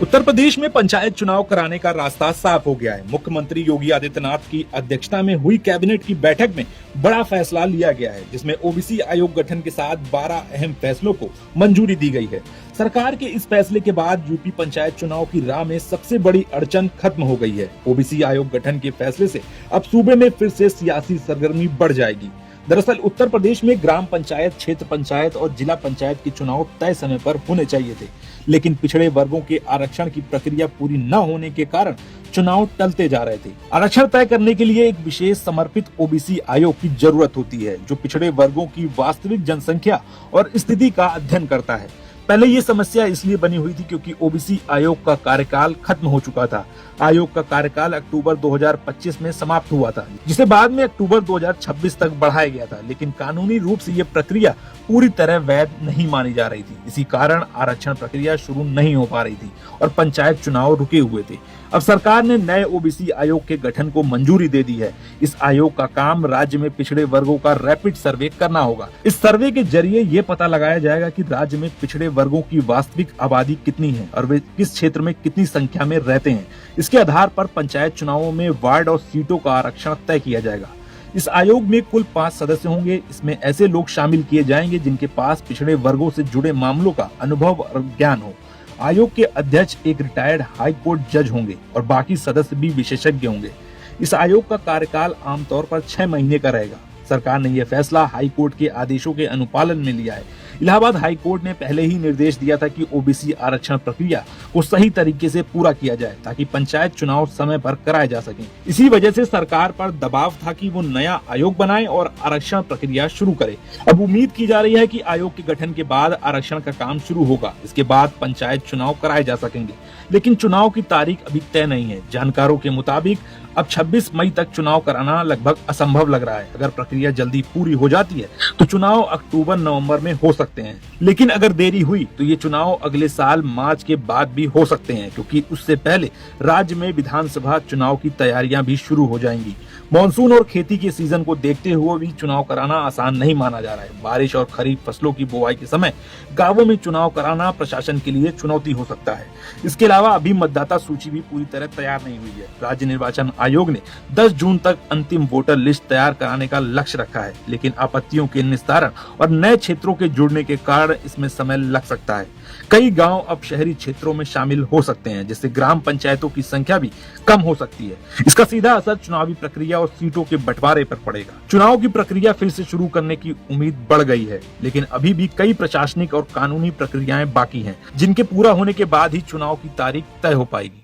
उत्तर प्रदेश में पंचायत चुनाव कराने का रास्ता साफ हो गया है। मुख्यमंत्री योगी आदित्यनाथ की अध्यक्षता में हुई कैबिनेट की बैठक में बड़ा फैसला लिया गया है, जिसमें ओबीसी आयोग गठन के साथ 12 अहम फैसलों को मंजूरी दी गई है। सरकार के इस फैसले के बाद यूपी पंचायत चुनाव की राह में सबसे बड़ी अड़चन खत्म हो गई है। ओबीसी आयोग गठन के फैसले से अब सूबे में फिर से सियासी सरगर्मी बढ़ जाएगी। दरअसल उत्तर प्रदेश में ग्राम पंचायत, क्षेत्र पंचायत और जिला पंचायत के चुनाव तय समय पर होने चाहिए थे, लेकिन पिछड़े वर्गों के आरक्षण की प्रक्रिया पूरी न होने के कारण चुनाव टलते जा रहे थे। आरक्षण तय करने के लिए एक विशेष समर्पित ओबीसी आयोग की जरूरत होती है, जो पिछड़े वर्गों की वास्तविक जनसंख्या और स्थिति का अध्ययन करता है। पहले ये समस्या इसलिए बनी हुई थी क्योंकि ओबीसी आयोग का कार्यकाल खत्म हो चुका था। आयोग का कार्यकाल अक्टूबर 2025 में समाप्त हुआ था, जिसे बाद में अक्टूबर 2026 तक बढ़ाया गया था, लेकिन कानूनी रूप से ये प्रक्रिया पूरी तरह वैध नहीं मानी जा रही थी। इसी कारण आरक्षण प्रक्रिया शुरू नहीं हो पा रही थी और पंचायत चुनाव रुके हुए थे। अब सरकार ने नए ओबीसी आयोग के गठन को मंजूरी दे दी है। इस आयोग का काम राज्य में पिछड़े वर्गों का रैपिड सर्वे करना होगा। इस सर्वे के जरिए ये पता लगाया जाएगा कि राज्य में पिछड़े वर्गों की वास्तविक आबादी कितनी है और वे किस क्षेत्र में कितनी संख्या में रहते हैं। इसके आधार पर पंचायत चुनावों में वार्ड और सीटों का आरक्षण तय किया जाएगा। इस आयोग में कुल 5 सदस्य होंगे। इसमें ऐसे लोग शामिल किए जाएंगे जिनके पास पिछड़े वर्गों से जुड़े मामलों का अनुभव और ज्ञान हो। आयोग के अध्यक्ष एक रिटायर्ड हाई कोर्ट जज होंगे और बाकी सदस्य भी विशेषज्ञ होंगे। इस आयोग का कार्यकाल आमतौर पर 6 महीने का रहेगा। सरकार ने यह फैसला हाई कोर्ट के आदेशों के अनुपालन में लिया है। इलाहाबाद हाई कोर्ट ने पहले ही निर्देश दिया था कि ओबीसी आरक्षण प्रक्रिया को सही तरीके से पूरा किया जाए ताकि पंचायत चुनाव समय पर कराए जा सकें। इसी वजह से सरकार पर दबाव था कि वो नया आयोग बनाए और आरक्षण प्रक्रिया शुरू करे। अब उम्मीद की जा रही है कि आयोग के गठन के बाद आरक्षण का काम शुरू होगा। इसके बाद पंचायत चुनाव कराए जा सकेंगे, लेकिन चुनाव की तारीख अभी तय नहीं है। जानकारों के मुताबिक अब 26 मई तक चुनाव कराना लगभग असंभव लग रहा है। अगर प्रक्रिया जल्दी पूरी हो जाती है तो चुनाव अक्टूबर-नवंबर में हो सकते हैं, लेकिन अगर देरी हुई तो ये चुनाव अगले साल मार्च के बाद भी हो सकते हैं, क्योंकि उससे पहले राज्य में विधानसभा चुनाव की तैयारियां भी शुरू हो जाएंगी। मॉनसून और खेती के सीजन को देखते हुए भी चुनाव कराना आसान नहीं माना जा रहा है। बारिश और खरीफ फसलों की बुआई के समय गांवों में चुनाव कराना प्रशासन के लिए चुनौती हो सकता है। इसके अलावा अभी मतदाता सूची भी पूरी तरह तैयार नहीं हुई है। राज्य निर्वाचन आयोग ने 10 जून तक अंतिम वोटर लिस्ट तैयार कराने का लक्ष्य रखा है, लेकिन आपत्तियों के निस्तारण और नए क्षेत्रों के जुड़ने के कारण इसमें समय लग सकता है। कई गांव अब शहरी क्षेत्रों में शामिल हो सकते हैं, जिससे ग्राम पंचायतों की संख्या भी कम हो सकती है। इसका सीधा असर चुनावी प्रक्रिया और सीटों के बंटवारे पर पड़ेगा। चुनाव की प्रक्रिया फिर से शुरू करने की उम्मीद बढ़ गई है, लेकिन अभी भी कई प्रशासनिक और कानूनी प्रक्रियाएं बाकी हैं, जिनके पूरा होने के बाद ही चुनाव की तारीख तय हो पाएगी।